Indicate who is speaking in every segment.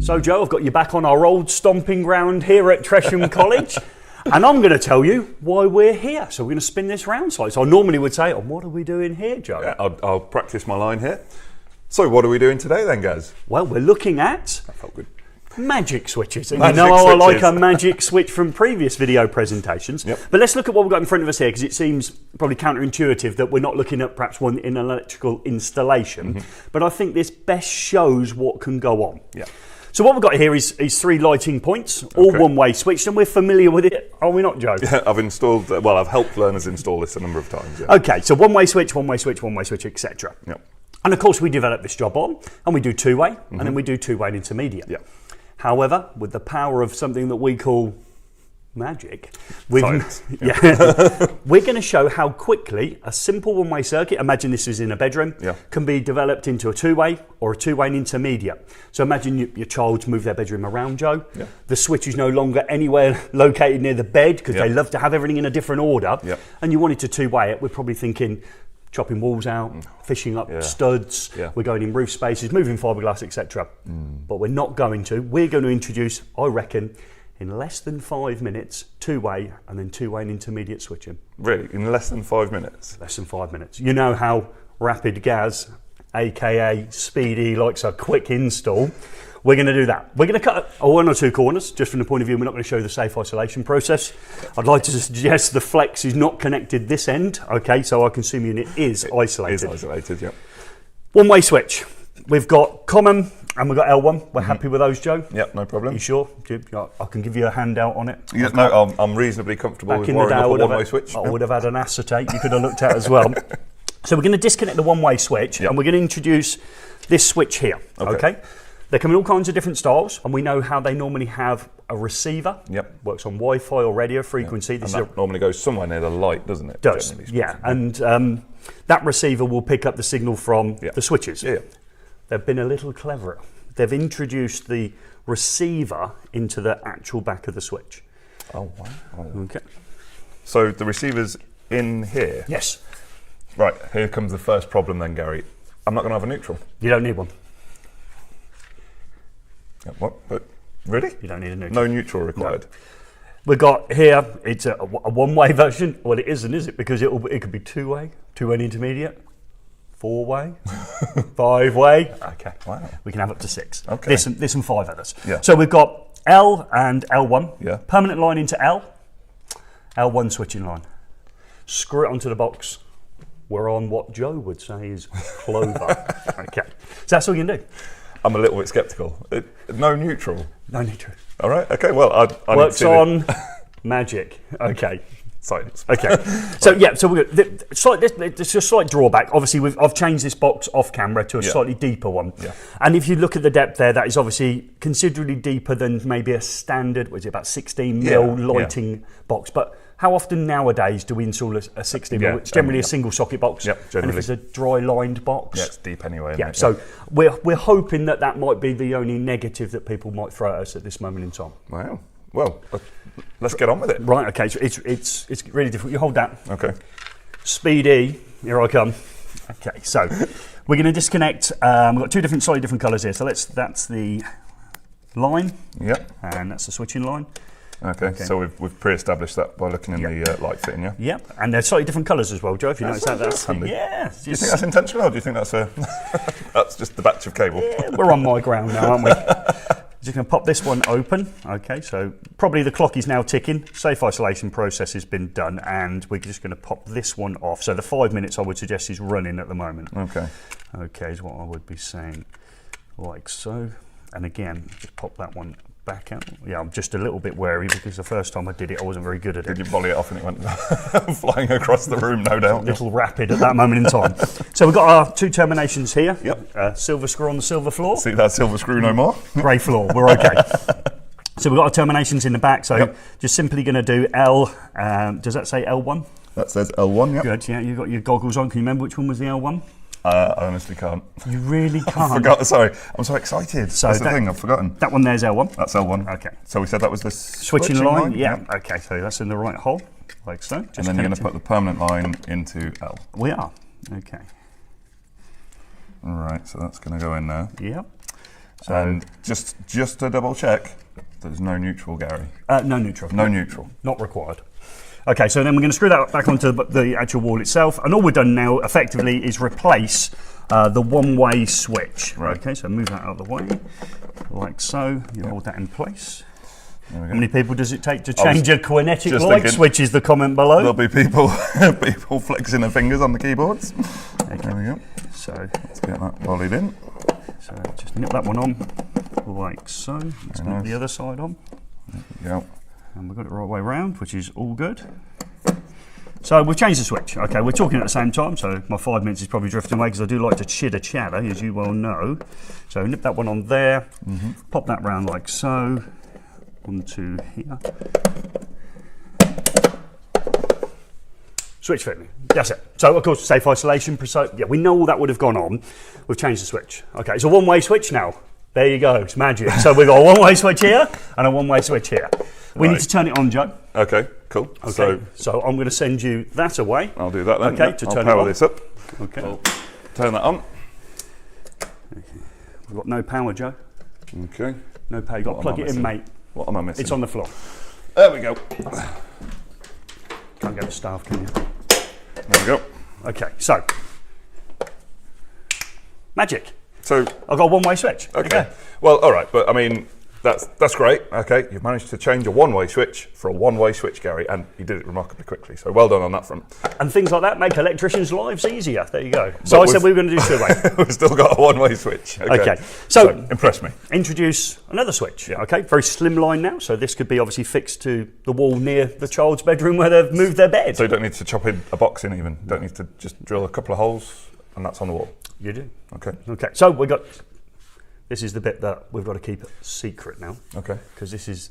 Speaker 1: So Joe, I've got you back on our old stomping ground here at Tresham College. And I'm going to tell you why we're here. So we're going to spin this round slightly. So I normally would say, oh, what are we doing here, Joe?
Speaker 2: Yeah, I'll practice my line here. So what are we doing today then, Gaz?
Speaker 1: Well, we're looking at
Speaker 2: That felt good.
Speaker 1: magic switches. And
Speaker 2: Magic
Speaker 1: you know how I like
Speaker 2: switches.
Speaker 1: a magic switch from previous video presentations.
Speaker 2: Yep.
Speaker 1: But let's look at what we've got in front of us here, because it seems probably counterintuitive that we're not looking at perhaps one in an electrical installation. But I think this best shows what can go on.
Speaker 2: Yeah.
Speaker 1: So what we've got here is 3 lighting points, all
Speaker 2: Okay.
Speaker 1: one-way switched, and we're familiar with it, are we not, Joe?
Speaker 2: Yeah, I've installed, well, I've helped learners install this a number of times. Yeah.
Speaker 1: Okay, so one-way switch, one-way switch, one-way switch, etc.
Speaker 2: Yep.
Speaker 1: And of course we develop this job on, and we do two-way, and then we do two-way and intermediate.
Speaker 2: Yeah.
Speaker 1: However, with the power of something that we call magic,
Speaker 2: Science.
Speaker 1: we're going to show how quickly a simple one-way circuit, imagine this is in a bedroom,
Speaker 2: Yeah.
Speaker 1: can be developed into a two-way or a two-way and intermediate. So imagine your child's moved their bedroom around, Joe.
Speaker 2: Yeah.
Speaker 1: The switch is no longer anywhere located near the bed because
Speaker 2: Yeah.
Speaker 1: they love to have everything in a different order.
Speaker 2: Yeah.
Speaker 1: And you wanted to two-way it, we're probably thinking chopping walls out, fishing up
Speaker 2: Yeah.
Speaker 1: studs,
Speaker 2: Yeah.
Speaker 1: we're going in roof spaces, moving fiberglass, etc. But we're not going to. We're going to introduce, I reckon, in less than 5 minutes, two-way and then two-way and intermediate switching.
Speaker 2: Really, in less than 5 minutes?
Speaker 1: Less than 5 minutes. You know how Rapid Gaz, aka Speedy, likes a quick install. We're going to do that. We're going to cut 1 or 2 corners, just from the point of view we're not going to show the safe isolation process. I'd like to suggest the flex is not connected this end, okay, so our consumer unit is isolated.
Speaker 2: It is isolated, yeah.
Speaker 1: One-way switch. We've got common and we've got L1. We're happy with those, Joe?
Speaker 2: Yeah, no problem.
Speaker 1: You sure? I can give you a handout on it.
Speaker 2: Yeah, no, I'm reasonably comfortable
Speaker 1: Back
Speaker 2: with
Speaker 1: in the day,
Speaker 2: wiring
Speaker 1: I
Speaker 2: up a
Speaker 1: would have
Speaker 2: one-way
Speaker 1: had-
Speaker 2: switch.
Speaker 1: I would have had an acetate you could have looked at as well. So we're going to disconnect the one-way switch,
Speaker 2: Yep.
Speaker 1: and we're going to introduce this switch here. Okay. They come in all kinds of different styles, and we know how they normally have a receiver.
Speaker 2: Yep.
Speaker 1: Works on Wi-Fi or radio frequency.
Speaker 2: And
Speaker 1: This
Speaker 2: that normally goes somewhere near the light, doesn't it?
Speaker 1: does,
Speaker 2: generally speaking?
Speaker 1: yeah, and that receiver will pick up the signal from
Speaker 2: Yeah.
Speaker 1: the switches.
Speaker 2: Yeah.
Speaker 1: They've been a little cleverer. They've introduced the receiver into the actual back of the switch.
Speaker 2: Oh, wow.
Speaker 1: Okay.
Speaker 2: So the receiver's in here.
Speaker 1: Yes.
Speaker 2: Right, here comes the first problem then, Gary. I'm not going to have a neutral.
Speaker 1: You don't need one.
Speaker 2: Yeah, what? But really?
Speaker 1: You don't need a neutral.
Speaker 2: No neutral required.
Speaker 1: We've got here, it's a one-way version. Well, it isn't, is it? Because it could be two-way and intermediate, 4-way, 5-way. Okay,
Speaker 2: Wow.
Speaker 1: we can have up to 6.
Speaker 2: Okay.
Speaker 1: This and 5 others.
Speaker 2: Yeah.
Speaker 1: So we've got L and L1.
Speaker 2: Yeah.
Speaker 1: Permanent line into L, L1 switching line. Screw it onto the box. We're on what Joe would say is clover. Okay, so that's all you can do.
Speaker 2: I'm a little bit sceptical. No neutral.
Speaker 1: No neutral.
Speaker 2: All right. Okay. Well, I need to
Speaker 1: Works
Speaker 2: see
Speaker 1: on magic. Okay.
Speaker 2: science.
Speaker 1: Okay, so yeah, so we're good. There's a slight drawback. Obviously, I've changed this box off camera to a
Speaker 2: Yeah.
Speaker 1: slightly deeper one.
Speaker 2: Yeah.
Speaker 1: And if you look at the depth there, that is obviously considerably deeper than maybe a standard, was it about 16 mil
Speaker 2: Yeah,
Speaker 1: lighting box. But how often nowadays do we install a 16 mil?
Speaker 2: Yeah,
Speaker 1: It's generally
Speaker 2: yeah.
Speaker 1: a single socket box.
Speaker 2: Yep,
Speaker 1: And if
Speaker 2: generally.
Speaker 1: it's a dry lined box.
Speaker 2: Yeah, it's deep anyway.
Speaker 1: Yeah,
Speaker 2: isn't it?
Speaker 1: so we're hoping that might be the only negative that people might throw at us at this moment in time.
Speaker 2: Wow. Well, let's get on with it.
Speaker 1: Right, okay, so it's really difficult. You hold that.
Speaker 2: Okay.
Speaker 1: Speedy, here I come. Okay, so we're going to disconnect. We've got 2 slightly different colours here. So that's the line,
Speaker 2: Yep.
Speaker 1: and that's the switching line.
Speaker 2: Okay. So we've pre-established that by looking in the light fitting. Yeah.
Speaker 1: Yep, and they're slightly different colours as well, Joe. If you notice that,
Speaker 2: that's handy.
Speaker 1: yeah.
Speaker 2: Do you think that's intentional, or do you think that's that's just the batch of cable?
Speaker 1: We're on my ground now, aren't we? Just going to pop this one open. Okay, so probably the clock is now ticking. Safe isolation process has been done, and we're just going to pop this one off. So the 5 minutes I would suggest is running at the moment.
Speaker 2: Okay.
Speaker 1: Okay, is what I would be saying, like so. And again, just pop that one back out. Yeah, I'm just a little bit wary because the first time I did it, I wasn't very good at
Speaker 2: Did
Speaker 1: it.
Speaker 2: you volley it off and it went flying across the room? No doubt.
Speaker 1: Little rapid at that moment in time. So we've got our 2 terminations here.
Speaker 2: Yep.
Speaker 1: Silver screw on the silver floor.
Speaker 2: See that silver screw no more.
Speaker 1: Grey floor, we're okay. So we've got our terminations in the back, so
Speaker 2: Yep.
Speaker 1: just simply going to do L, does that say L1?
Speaker 2: That says L1. Yep.
Speaker 1: Good, yeah, you've got your goggles on. Can you remember which one was the L1?
Speaker 2: I honestly can't.
Speaker 1: You really can't.
Speaker 2: Forgot. Sorry, I'm so excited.
Speaker 1: So
Speaker 2: That's the
Speaker 1: that-
Speaker 2: thing. I've forgotten.
Speaker 1: That one there's L1.
Speaker 2: That's L1.
Speaker 1: Okay.
Speaker 2: So we said that was the
Speaker 1: Switching line, yeah. Okay, so that's in the right hole, like so. Just
Speaker 2: And then you're going to
Speaker 1: connecting.
Speaker 2: put the permanent line into L.
Speaker 1: We are, okay.
Speaker 2: All right. So that's going to go in there.
Speaker 1: Yep.
Speaker 2: And just to double check, there's no neutral, Gary.
Speaker 1: No neutral.
Speaker 2: No neutral.
Speaker 1: Not required. Okay, so then we're going to screw that back onto the actual wall itself, and all we've done now effectively is replace the one-way switch.
Speaker 2: Right.
Speaker 1: Okay, so move that out of the way, like so. You hold that in place.
Speaker 2: There we go.
Speaker 1: How many people does it take to change a kinetic
Speaker 2: just
Speaker 1: light
Speaker 2: thinking,
Speaker 1: switch? Is the comment below?
Speaker 2: There'll be people flexing their fingers on the keyboards.
Speaker 1: Okay.
Speaker 2: There we go.
Speaker 1: So
Speaker 2: Let's get that volleyed in.
Speaker 1: So just nip that one on, like so. Let's nip the other side on.
Speaker 2: There we go.
Speaker 1: And we've got it the right way round, which is all good. So we've changed the switch. Okay, we're talking at the same time, so my 5 minutes is probably drifting away because I do like to chitter chatter, as you well know. So nip that one on there, pop that round like so, onto here. Switch fitting. That's it. So of course, safe isolation. Yeah, we know all that would have gone on. We've changed the switch. Okay, it's a one-way switch now. There you go. It's magic. So we've got a one-way switch here and a one-way switch here. We need to turn it on, Joe.
Speaker 2: Okay, cool.
Speaker 1: Okay. So I'm going to send you that away.
Speaker 2: I'll do that then.
Speaker 1: Okay, to
Speaker 2: I'll
Speaker 1: turn
Speaker 2: power
Speaker 1: it on.
Speaker 2: this up.
Speaker 1: Okay.
Speaker 2: I'll turn that on.
Speaker 1: We've got no power, Joe.
Speaker 2: Okay.
Speaker 1: No power. You've got to plug it in, mate.
Speaker 2: What am I missing?
Speaker 1: It's on the floor.
Speaker 2: There we go.
Speaker 1: Can't get the staff, can you?
Speaker 2: There we go.
Speaker 1: Okay, so magic.
Speaker 2: So
Speaker 1: I've got a one-way switch.
Speaker 2: okay. Well, all right, but I mean that's great. Okay, you've managed to change a one-way switch for a one-way switch, Gary, and you did it remarkably quickly. So well done on that front.
Speaker 1: And things like that make electricians' lives easier. There you go. So I said we were going to do two-way.
Speaker 2: We've still got a one-way switch.
Speaker 1: Okay. So
Speaker 2: impress me.
Speaker 1: Introduce another switch. Yeah. Okay, very slim line now. So this could be obviously fixed to the wall near the child's bedroom where they've moved their bed.
Speaker 2: So you don't need to chop in a box in even. Don't need to just drill a couple of holes and that's on the wall.
Speaker 1: You do.
Speaker 2: Okay.
Speaker 1: Okay. So we got. This is the bit that we've got to keep secret now.
Speaker 2: Okay.
Speaker 1: Because this is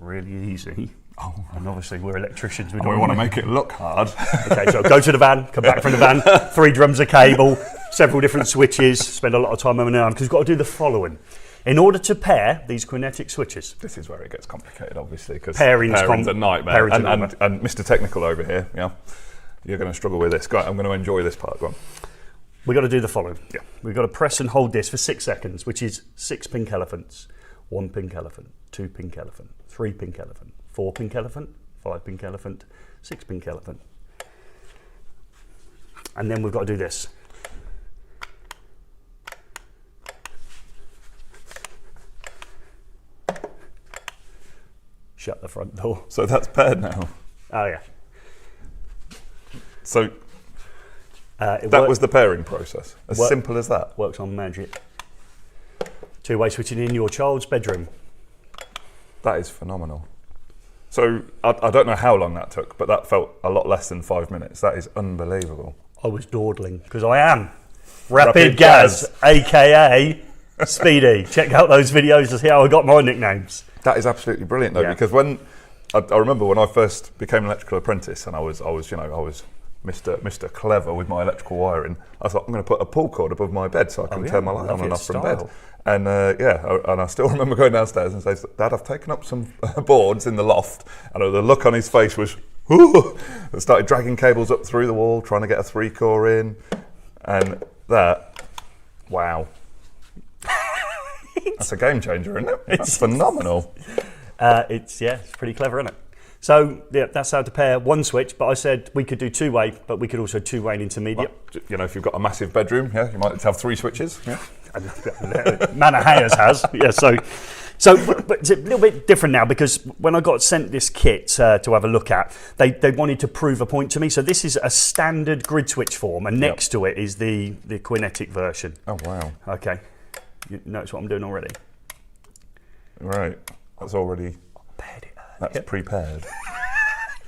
Speaker 1: really easy. Oh. And obviously we're electricians.
Speaker 2: We want to make it look hard.
Speaker 1: Okay, so go to the van, come back from the van, 3 drums of cable, several different switches, spend a lot of time on them because we've got to do the following. In order to pair these kinetic switches.
Speaker 2: This is where it gets complicated, obviously, because
Speaker 1: pairing's
Speaker 2: a nightmare.
Speaker 1: Pairing's
Speaker 2: And Mr. Technical over here, yeah, you're going to struggle with this. Go on, I'm going to enjoy this part. Go on.
Speaker 1: We've got to do the following. Yeah. We've got to press and hold this for 6 seconds, which is 6 pink elephants, 1 pink elephant, 2 pink elephant, 3 pink elephant, 4 pink elephant, 5 pink elephant, 6 pink elephant. And then we've got to do this. Shut the front door.
Speaker 2: So that's paired now.
Speaker 1: Oh yeah.
Speaker 2: So that was the pairing process. As simple as that.
Speaker 1: Works on magic. Two-way switching in your child's bedroom.
Speaker 2: That is phenomenal. So I don't know how long that took, but that felt a lot less than 5 minutes. That is unbelievable.
Speaker 1: I was dawdling because I am Rapid Gaz, aka Speedy. Check out those videos to see how I got my nicknames.
Speaker 2: That is absolutely brilliant though, because when I remember when I first became an electrical apprentice and I was Mr. Clever with my electrical wiring. I thought I'm going to put a pull cord above my bed so I can turn my light on and off from bed. And and I still remember going downstairs and saying, "Dad, I've taken up some boards in the loft," and the look on his face was, "Ooh!" I started dragging cables up through the wall, trying to get a 3-core in, and that, wow, that's a game changer, isn't it? That's phenomenal.
Speaker 1: It's pretty clever, isn't it? So yeah, that's how to pair one switch. But I said we could do two-way, but we could also two-way and intermediate.
Speaker 2: Well, you know, if you've got a massive bedroom, you might have 3 switches. Yeah.
Speaker 1: Manor Hayes has, yeah. So, but it's a little bit different now because when I got sent this kit to have a look at, they wanted to prove a point to me. So this is a standard grid switch form, and next to it is the kinetic version.
Speaker 2: Oh wow.
Speaker 1: Okay, you notice what I'm doing already?
Speaker 2: Right, that's already. That's prepared.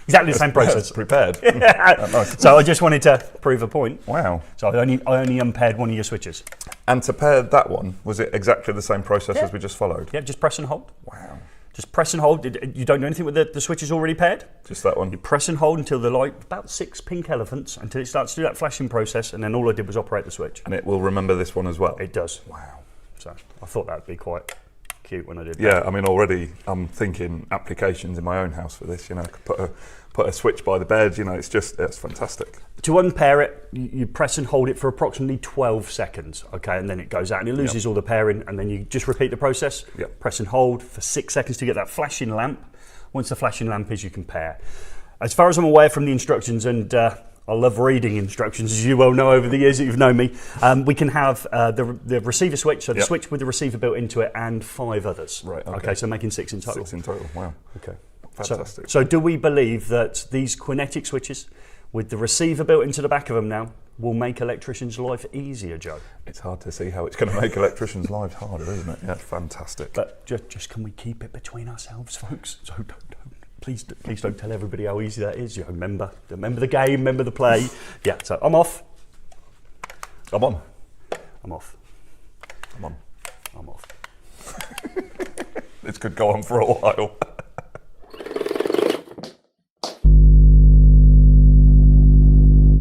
Speaker 1: Exactly the same process.
Speaker 2: Prepared.
Speaker 1: Nice. So I just wanted to prove a point.
Speaker 2: Wow.
Speaker 1: So I only unpaired one of your switches.
Speaker 2: And to pair that one, was it exactly the same process as we just followed?
Speaker 1: Yeah, just press and hold.
Speaker 2: Wow.
Speaker 1: Just press and hold. You don't do anything with the switches already paired?
Speaker 2: Just that one?
Speaker 1: You press and hold until the light, about 6 pink elephants, until it starts to do that flashing process, and then all I did was operate the switch.
Speaker 2: And it will remember this one as well?
Speaker 1: It does.
Speaker 2: Wow.
Speaker 1: So I thought that would be quite cute when I did that.
Speaker 2: Yeah, I mean, already I'm thinking applications in my own house for this. You know, I could put a switch by the bed. You know, it's fantastic.
Speaker 1: To unpair it, you press and hold it for approximately 12 seconds, okay, and then it goes out and it loses all the pairing, and then you just repeat the process. Press and hold for 6 seconds to get that flashing lamp. Once the flashing lamp is, you can pair. As far as I'm aware from the instructions, and I love reading instructions, as you well know over the years that you've known me, we can have the receiver switch, so the switch with the receiver built into it, and 5 others.
Speaker 2: Right,
Speaker 1: okay, so making 6 in total.
Speaker 2: 6 in total, wow.
Speaker 1: Okay.
Speaker 2: Fantastic.
Speaker 1: So do we believe that these kinetic switches, with the receiver built into the back of them now, will make electricians' life easier, Joe?
Speaker 2: It's hard to see how it's going to make electricians' lives harder, isn't it? Yeah, it's fantastic.
Speaker 1: But just can we keep it between ourselves, folks? So please don't tell everybody how easy that is. You know, remember the game, remember the play. Yeah, so I'm off.
Speaker 2: I'm on.
Speaker 1: I'm off.
Speaker 2: I'm on.
Speaker 1: I'm off.
Speaker 2: This could go on for a while.